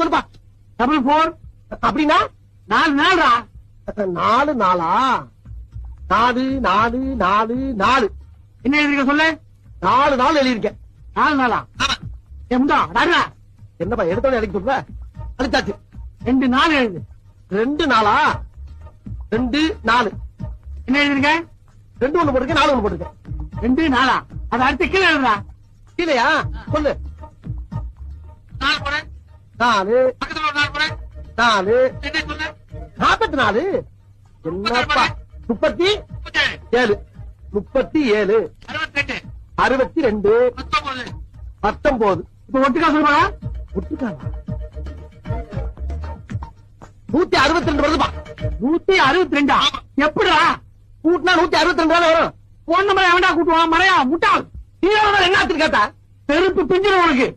சொல்லுப்பா. 4 அப்படின்னா 4 நாள்ரா. 4 நாளா? 4 4 4 4. என்ன எழுதிருக்க சொல்லு. 4 நாள் எழுதியிருக்கேன். 4 நாளா? முண்டா டாடா. என்னப்பா எடுத்தோட எழுதி சொல்ற? அழிச்சாச்சு. 2 நாள் எழுது. 2 நாளா? 2 4. என்ன எழுதிருக்க? 2 1 போட்டுருக்கேன், 4 1 போட்டுருக்கேன். 2 நாளா? அது அடுத்த கீழே எழுதுறா. இல்லையா? சொல்லு. 4 போடு. 4 பக்கத்துல ஒரு 4 போடு. 4 என்ன சொல்லு? 44. என்னப்பா 37 37 62 62 19 19. இப்ப ஒட்டுக்கா சொல்லுவாங்க. ஒட்டுக்காவா? 162 வருதுப்பா. 162. எப்படிடா கூட்டினா 162 வரும். போன் நம்பர் எவன்டா கூட்டுவான்? மறையா முட்டாள். நீ என்ன கேட்டா? செருப்பு பிஞ்சிடும் உனக்கு.